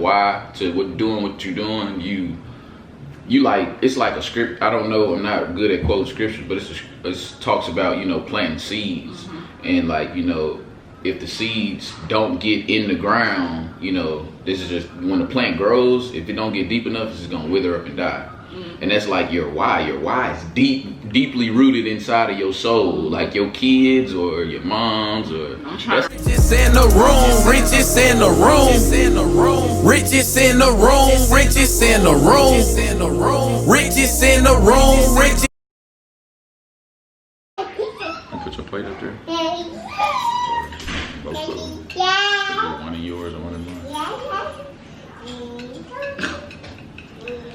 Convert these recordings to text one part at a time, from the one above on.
why to doing what you're doing, you like, it's like a script. I don't know, I'm not good at quoting scripture, but it talks about, you know, planting seeds. And like, you know, if the seeds don't get in the ground, you know, this is just when the plant grows, if it don't get deep enough, it's just gonna wither up and die. And that's like your why. Your why is deeply rooted inside of your soul, like your kids or your moms or. Richest in the room, richest in the room, richest in the room, richest in the room, richest in the room, richest. Put your plate up there. Both of them. Yeah. One of yours and one of mine.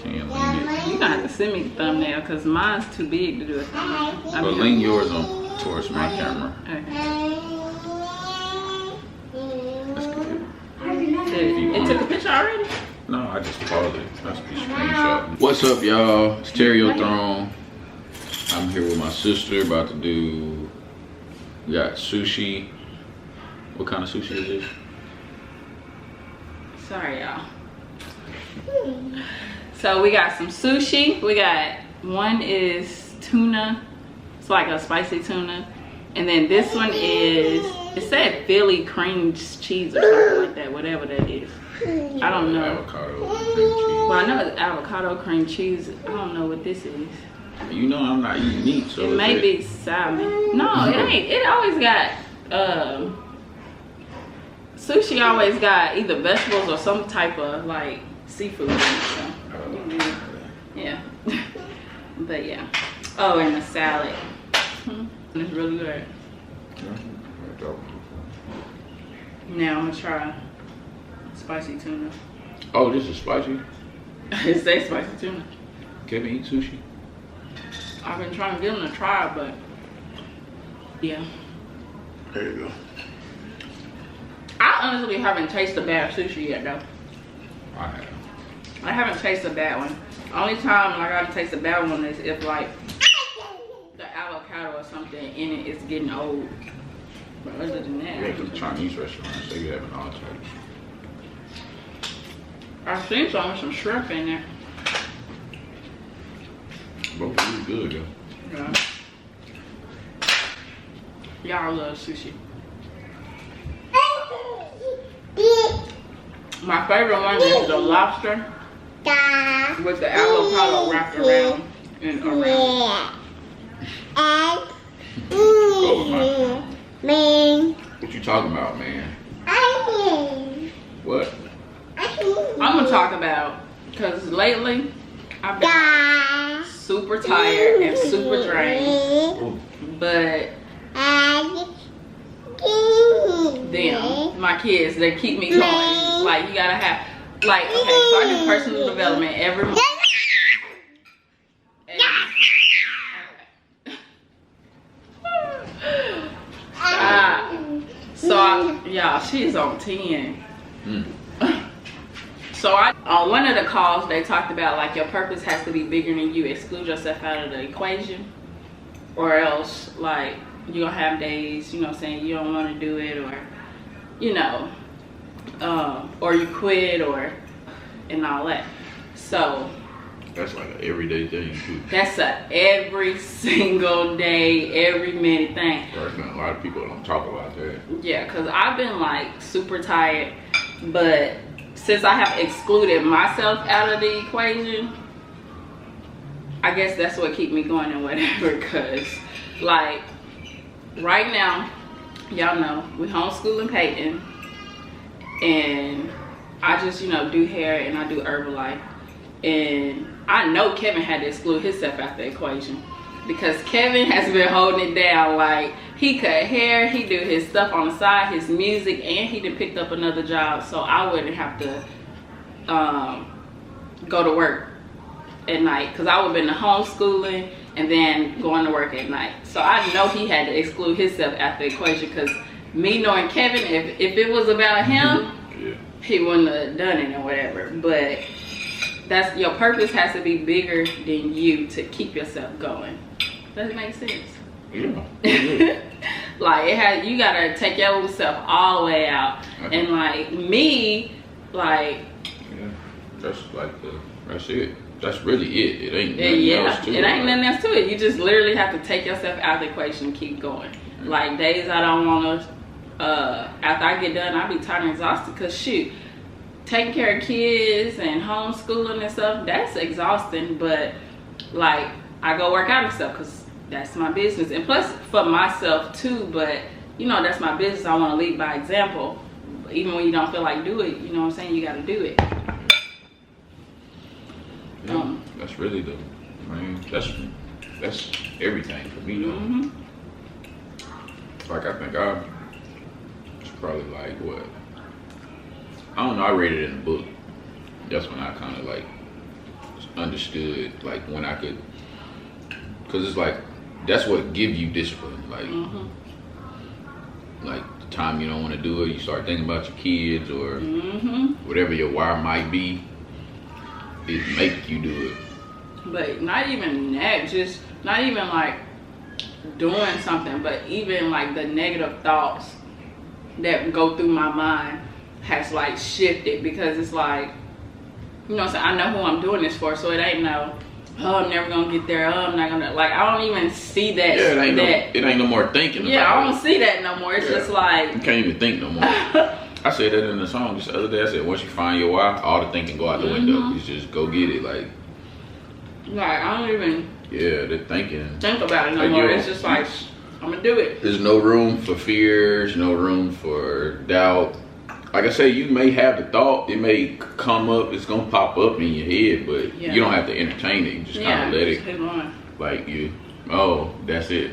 Can't lean it. You're gonna have to send me the thumbnail because mine's too big to do a thumbnail. But lean yours on towards my camera. Okay. That's good. It took a picture already? No, I just paused it. That's a screenshot. What's up, y'all? It's Terrio Throne. I'm here with my sister about to do. We got sushi. What kind of sushi is this? Sorry, y'all. So we got some sushi. We got one is tuna. It's like a spicy tuna. And then this one is, it said Philly cream cheese or something like that, whatever that is. I don't know. Avocado cream cheese. Well, I know it's avocado cream cheese. I don't know what this is. You know I'm not eating meat, so it may be salmon. No, it ain't. It always got sushi always got either vegetables or some type of like seafood. So, yeah. But yeah. Oh, and the salad. It's really good. Now I'm gonna try spicy tuna. Oh, this is spicy? It says spicy tuna. Kevin eat sushi? I've been trying to get him to try, but yeah. There you go. I honestly haven't tasted bad sushi yet though. I have. I haven't tasted a bad one. Only time I gotta taste a bad one is if like the avocado or something in it is getting old. But other than that, You went to the Chinese restaurant, so you having all types. I've seen some shrimp in there. Both really good, though. Yeah. Y'all love sushi. My favorite one is the lobster with the avocado wrapped around and around. What you talking about, man? What? I'm gonna talk about, because lately I've been super tired and super drained, but them, my kids, they keep me going. Like, you gotta have, like, okay, so I do personal development every month. Y'all, she's on 10. So on one of the calls, they talked about like your purpose has to be bigger than you. Exclude yourself out of the equation, or else like you're gonna have days, you know what I'm saying, you don't want to do it, or you know, or you quit, or and all that. So that's like an everyday thing too. That's a every single day, every minute thing. There's not a lot of people don't talk about that. Yeah, because I've been like super tired, but since I have excluded myself out of the equation, I guess that's what keep me going and whatever. Because like right now, y'all know we homeschooling Peyton, and I just, you know, do hair and I do Herbalife. And I know Kevin had to exclude himself out the equation, because Kevin has been holding it down. Like, he cut hair, he do his stuff on the side, his music, and he done picked up another job, so I wouldn't have to go to work at night, because I would have been homeschooling and then going to work at night. So I know he had to exclude himself out the equation, because me knowing Kevin, if it was about him, yeah, he wouldn't have done it or whatever. But that's, your purpose has to be bigger than you to keep yourself going. Does it make sense? Yeah. Like, it has, you gotta take yourself all the way out. And like me, like Yeah, that's it. That's really it. It ain't nothing else to it. It ain't nothing else to it. You just literally have to take yourself out of the equation and keep going. Like days I don't want to, after I get done, I be tired and exhausted because shoot, taking care of kids and homeschooling and stuff, that's exhausting. But like I go work out and stuff because that's my business. And plus for myself too, but you know, that's my business. I want to lead by example. Even when you don't feel like do it, you know what I'm saying? You got to do it. Yeah, that's really that's everything for me though. Like I think it's probably like what? I don't know, I read it in a book. That's when I kind of like understood like when I could, cause it's like, that's what give you discipline. Like the time you don't want to do it, you start thinking about your kids or whatever your why might be, it make you do it. But not even that, just not even like doing something, but even like the negative thoughts that go through my mind has like shifted, because it's like, you know, so I know who I'm doing this for, so it ain't no, oh, I'm never gonna get there, oh, I'm not gonna, like, I don't even see that. Yeah, it ain't no more thinking about it. I don't see that no more. It's just like, you can't even think no more. I said that in the song just the other day. I said, once you find your why, all the thinking go out the window. You just go get it. Like I don't even the thinking think about it no more. It's just like, I'm gonna do it. There's no room for fears, no room for doubt. Like I say, you may have the thought, it may come up, it's gonna pop up in your head, but you don't have to entertain it. You just kind of let it, like that's it.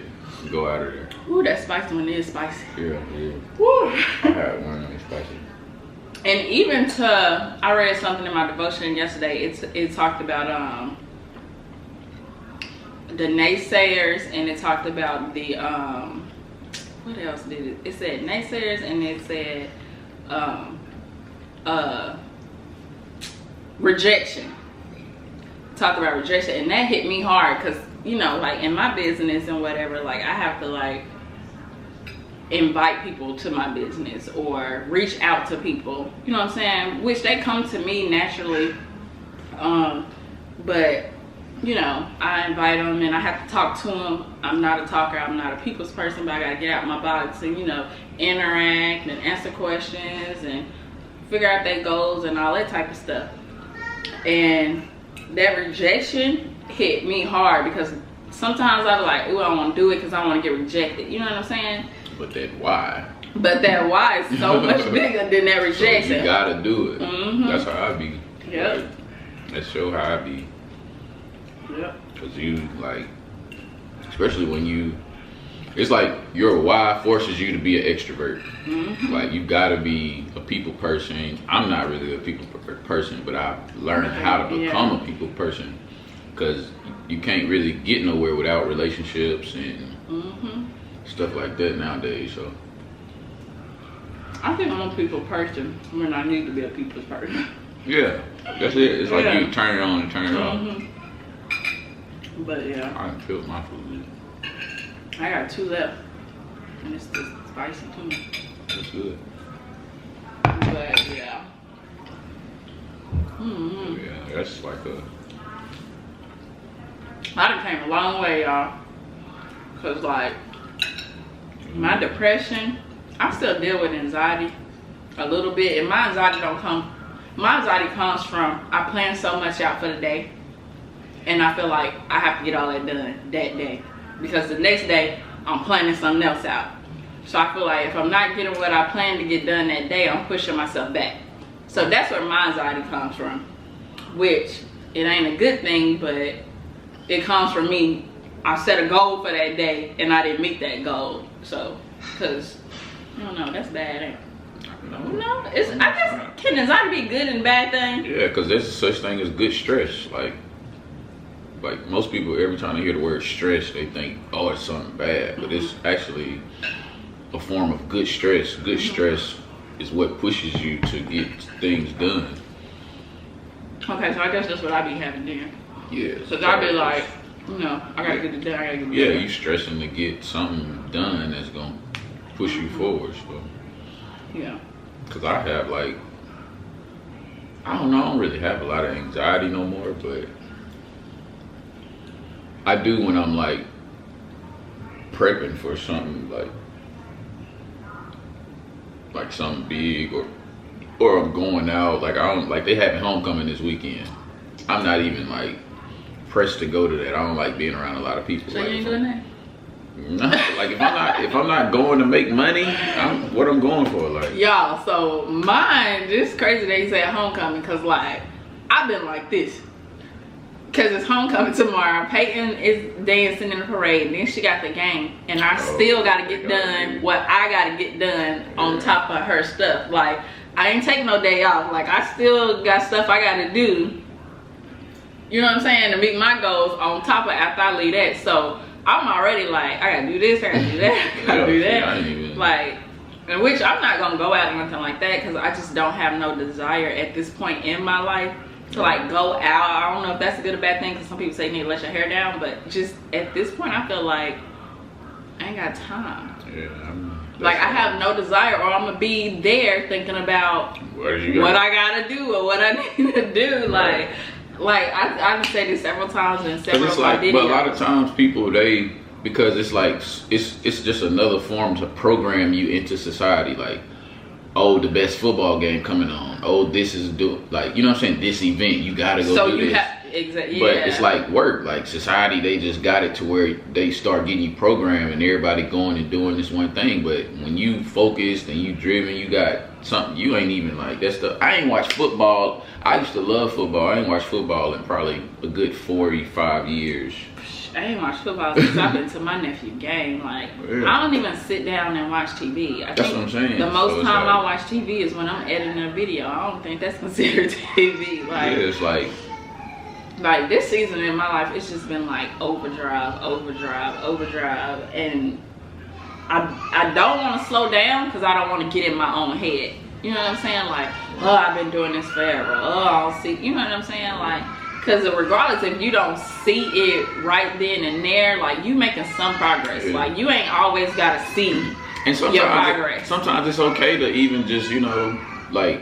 Go out of there. Ooh, that spicy one is spicy. Yeah. Woo. I had one that was spicy. And even I read something in my devotion yesterday. It talked about the naysayers, and it talked about the what else did it? It said naysayers, and it said rejection. Talk about rejection, and that hit me hard because, you know, like in my business and whatever, like I have to like invite people to my business or reach out to people, you know what I'm saying, which they come to me naturally, but you know, I invite them and I have to talk to them. I'm not a talker, I'm not a people's person, but I gotta get out my box and, you know, interact and answer questions and figure out their goals and all that type of stuff. And that rejection hit me hard because sometimes I was like, ooh, I don't want to do it because I want to get rejected. You know what I'm saying? But that why is so much bigger than that rejection. So you gotta do it. That's how I be. Yep. Like, that show how I be. Yep. Cause you like, especially when it's like your why forces you to be an extrovert. Like you gotta be a people person. I'm not really a people person, but I've learned how to become a people person. Cause you can't really get nowhere without relationships and stuff like that nowadays. So I think I'm a people person when I need to be a people's person. Yeah, that's it. It's like you turn it on and turn it off. But yeah, I done killed my food. I got 2 left, and it's just spicy too. That's good. But yeah. Yeah, that's like I done came a long way, y'all. Cause like my depression, I still deal with anxiety a little bit, and my anxiety comes from I plan so much out for the day, and I feel like I have to get all that done that day, because the next day I'm planning something else out. So I feel like if I'm not getting what I plan to get done that day, I'm pushing myself back. So that's where my anxiety comes from, which it ain't a good thing, but it comes from me. I set a goal for that day and I didn't meet that goal. So, cause I don't know, that's bad, ain't it? No, I guess, can anxiety be a good and bad thing? Yeah, because there's such thing as good stress. Like most people, every time they hear the word stress, they think, oh, it's something bad. But it's actually a form of good stress. Good stress is what pushes you to get things done. Okay, so I guess that's what I be having then. Yeah. So I be like, you know, I gotta get it done, I gotta get it done. Yeah, you stressing to get something done that's gonna push you forward. So. Yeah. Cause I have like I don't know. I don't really have a lot of anxiety no more, but I do when I'm like prepping for something like something big or I'm going out. Like I don't like they having homecoming this weekend. I'm not even like pressed to go to that. I don't like being around a lot of people. So like, you ain't doing that? No, like if I'm not going to make money, what I'm going for, like. Y'all, so mine, it's crazy that you say homecoming, cause like I've been like this. Cause it's homecoming tomorrow. Peyton is dancing in the parade, and then she got the game, and I still gotta get done what I gotta get done on top of her stuff. Like I ain't taking no day off. Like I still got stuff I gotta do. You know what I'm saying? To meet my goals on top of after I leave that. So I'm already like, I gotta do this, I gotta do that, I gotta do that. Like, in which I'm not gonna go out or anything like that, because I just don't have no desire at this point in my life to like go out. I don't know if that's a good or bad thing, because some people say you need to let your hair down, but just at this point I feel like I ain't got time. Yeah, like I have no desire, or I'm gonna be there thinking about what I gotta do or what I need to do. Right. Like I've said this several times in several of my videos. But a lot of times people, because it's like it's just another form to program you into society. Like, oh, the best football game coming on. Oh, this is like, you know what I'm saying? This event, you gotta go do this. Exactly. But it's like work, like society. They just got it to where they start getting you programmed, and everybody going and doing this one thing. But when you focused and you driven, you got something. You ain't even like that's the. I ain't watched football. I used to love football. I ain't watched football in probably a good 45 years. I ain't watched football since I've been to my nephew game. Like, I don't even sit down and watch TV. That's what I'm saying. The most time I watch TV is when I'm editing a video. I don't think that's considered TV. Like, yeah, it's like this season in my life, it's just been like overdrive, and I don't want to slow down because I don't want to get in my own head. You know what I'm saying? Like, oh, I've been doing this forever. Oh, I'll see. You know what I'm saying? Like, because regardless if you don't see it right then and there, like, you making some progress. Yeah. Like, you ain't always got to see your progress. Sometimes it's okay to even just, you know, like,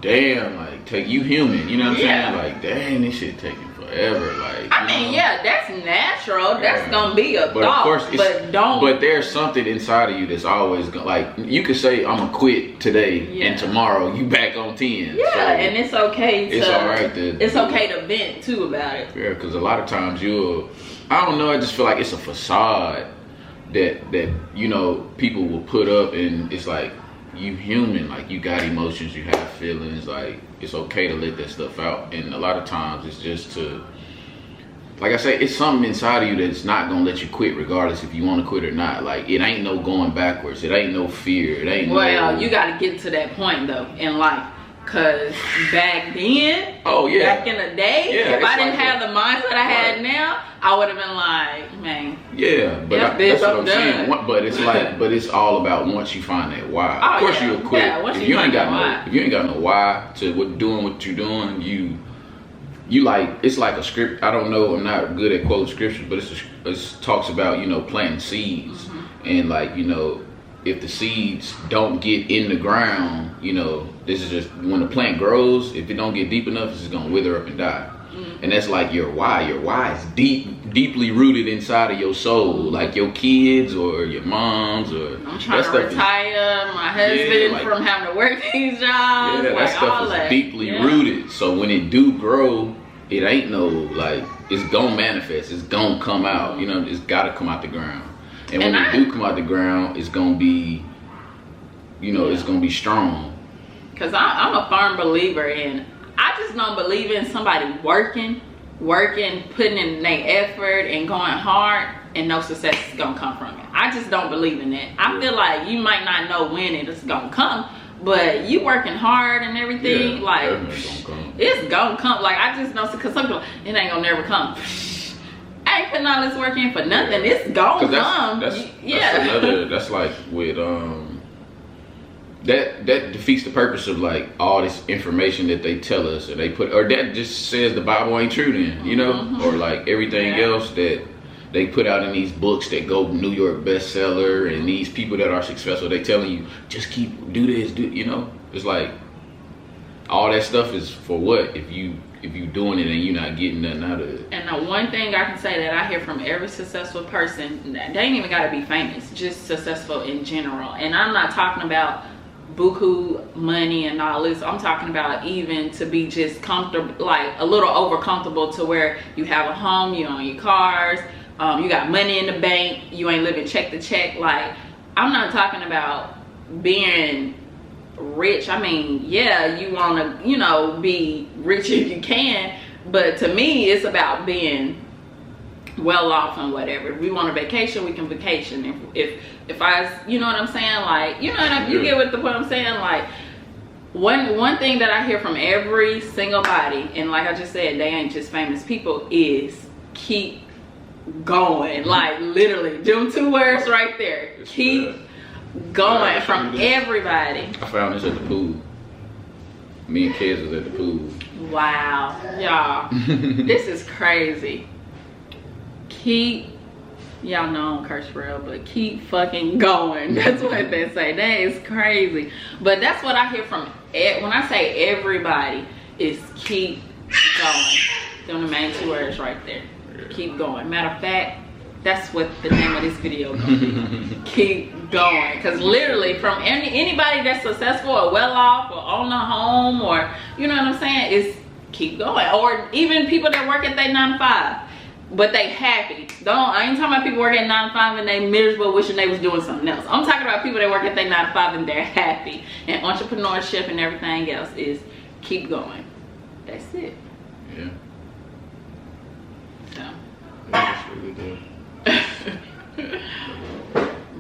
damn, like, take you human. You know what I'm saying? Like, dang, this shit taking forever. Like, I mean, yeah, that's natural. That's gonna be a thought. Of course, but there's something inside of you that's always gonna, like, you could say I'm gonna quit today, and tomorrow you back on 10. Yeah, so and it's okay. It's all right. It's okay to vent too about it. Yeah, because a lot of times I don't know. I just feel like it's a facade that you know people will put up, and it's like, you human, like, you got emotions, you have feelings, like, it's okay to let that stuff out. And a lot of times it's just to, like I say, it's something inside of you that's not gonna let you quit regardless if you want to quit or not. Like, it ain't no going backwards, it ain't no fear, it ain't you got to get to that point though in life. Cause back then, back in the day, if I didn't have the mindset I had now, I would have been like, man. Yeah, but that's what I'm saying. But it's like, but it's all about once you find that why. Of course you'll quit. If you ain't got no why to doing what you're doing, you like, it's like a script. I don't know. I'm not good at quoting scriptures, but it talks about, you know, planting seeds, and like, you know, if the seeds don't get in the ground, you know, this is just when the plant grows, if it don't get deep enough, it's just gonna wither up and die. And that's like your why. Your why is deeply rooted inside of your soul, like your kids or your moms or. I'm trying to retire my husband from having to work these jobs. Yeah, that stuff is deeply rooted. So when it do grow, it ain't no, like, it's gonna manifest. It's gonna come out. You know, it's gotta come out the ground. And when it do come out the ground, it's gonna be, you know, it's gonna be strong. Cause I'm a firm believer in, I just don't believe in somebody working, putting in their effort and going hard, and no success is gonna come from it. I just don't believe in that. I feel like you might not know when it's gonna come, but you working hard and everything, like, it's gonna come. Like, I just don't see, cause some people, it ain't gonna never come. I ain't putting all this work in for nothing. It's gonna come. That's like with that defeats the purpose of, like, all this information that they tell us, and they put, or that just says the Bible ain't true then, you know, or like everything else that they put out in these books that go New York bestseller, and these people that are successful, they telling you just do this, you know. It's like, all that stuff is for what if you doing it and you're not getting nothing out of it. And the one thing I can say that I hear from every successful person, they ain't even gotta be famous, just successful in general. And I'm not talking about buku money and all this. I'm talking about even to be just comfortable, like a little over comfortable to where you have a home, you own your cars, you got money in the bank, you ain't living check to check. Like, I'm not talking about being rich. I mean, yeah, you want to, you know, be rich if you can, but to me it's about being well off and whatever. If we want a vacation, we can vacation. If I, you know what I'm saying, like, you know, you get what I'm saying. Like, one thing that I hear from every single body, and like I just said, they ain't just famous people, is keep going. Like, literally, them 2 words right there. Keep going from everybody. I found this at the pool. Me and Kez was at the pool. Wow, y'all, this is crazy. Y'all know I don't curse real, but keep fucking going. That's what they say. That is crazy. But that's what I hear from when I say everybody, is keep going. Them the main 2 words right there. Keep going. Matter of fact, that's what the name of this video is gonna be. Keep going. Because literally from anybody that's successful or well off or own a home, or, you know what I'm saying, is keep going. Or even people that work at their 9 to 5. But they happy. I ain't talking about people working at 9 to 5 and they miserable wishing they was doing something else. I'm talking about people that work at their 9 to 5 and they're happy. And entrepreneurship and everything else is keep going. That's it. Yeah. So. That's really good.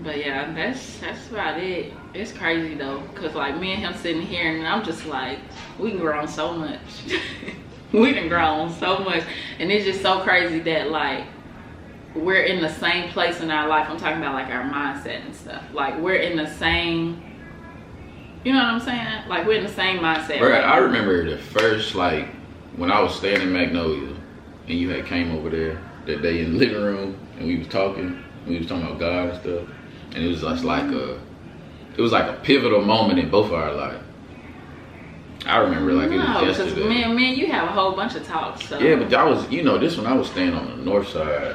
But yeah, that's about it. It's crazy though, cause like me and him sitting here and I'm just like, we can grow so much. We done grown so much, and it's just so crazy that like we're in the same place in our life. I'm talking about like our mindset and stuff. Like, we're in the same, you know what I'm saying? Like, we're in the same mindset. Right. I remember the first, like, when I was staying in Magnolia and you had came over there that day in the living room and we was talking about God and stuff, and it was just like a pivotal moment in both of our lives. I remember like it was yesterday. Because me and you have a whole bunch of talks. So. Yeah, but that was, you know, this one I was staying on the north side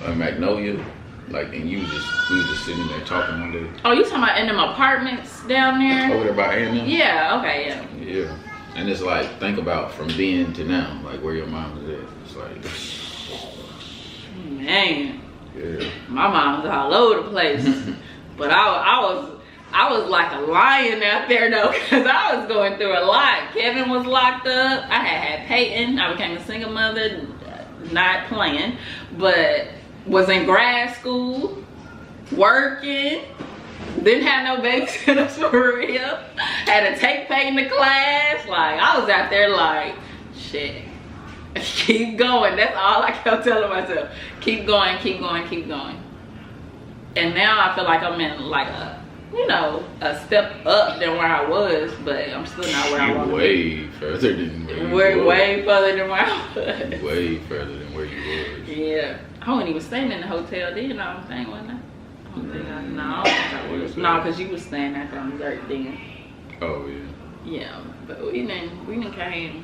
of Magnolia, like, and we was just sitting there talking one day. Oh, you talking about in them apartments down there? Over there by A&M? Yeah, okay, yeah. Yeah. And it's like, think about from then to now, like where your mom was at. It's like, man. Yeah. My mom was all over the place. But I was like a lion out there though, because I was going through a lot. Kevin was locked up. I had Peyton. I became a single mother, not playing, but was in grad school, working, didn't have no babysitters for real. Had to take Peyton to class. Like, I was out there like, shit, keep going. That's all I kept telling myself. Keep going, keep going, keep going. And now I feel like I'm in like a, you know, a step up than where I was, but I'm still not where I want to be. Way further than where you was. Way further than where I was. Way further than where you was. Yeah. I wasn't even staying in the hotel then, you know what I'm saying, wasn't I? I don't think I was. No, because you was staying at the dessert then. Oh, yeah. Yeah, but we didn't came.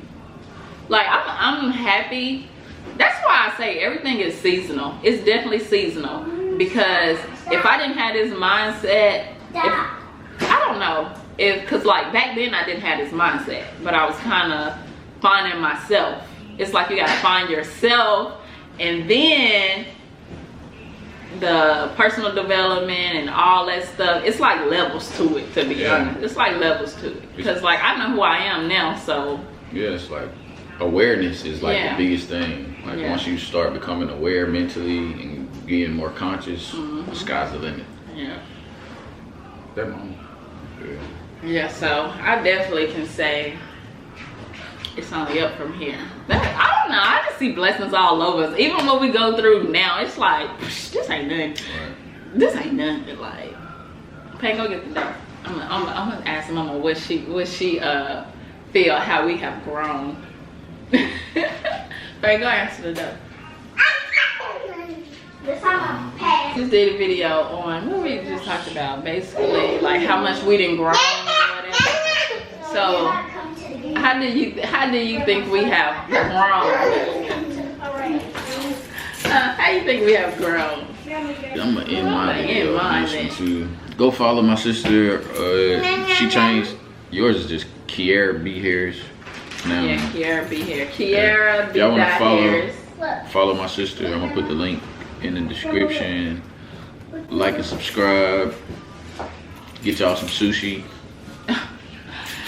Like, I'm happy. That's why I say everything is seasonal. It's definitely seasonal. Because if I didn't have this mindset, I don't know, because like back then I didn't have this mindset, but I was kind of finding myself. It's like you got to find yourself, and then the personal development and all that stuff, it's like levels to it, to be honest. It's like levels to it, because like I know who I am now, so yeah, it's like awareness is like the biggest thing. Like once you start becoming aware mentally and getting more conscious, the sky's the limit. Yeah. That moment. Yeah, so I definitely can say it's only up from here. I don't know, I just see blessings all over us. Even what we go through now, it's like, this ain't nothing. Right. This ain't nothing. Like, Payne, go get the door. I'm gonna ask Mama what she feel how we have grown. Payne, go answer the door. Just did a video on what we just talked about, basically like how much we didn't grow or whatever. So How do you think we have grown? How you think we have grown? I'm gonna end my video. To go follow my sister. She changed. Yours is just Kiara B Hairs. Now, yeah, Kiara B Hair. Kiara B y'all wanna Hairs. follow my sister. I'm gonna put the link in the description. Like and subscribe. Get y'all some sushi.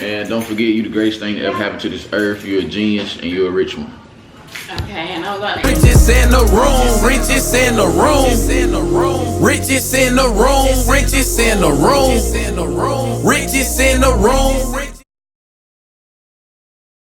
And don't forget, you the greatest thing that ever happened to this earth. You're a genius and you're a rich one. Okay, and I'm gonna. Riches in the room, riches in the room, riches in the room, riches in the room, riches in the room, riches in the room.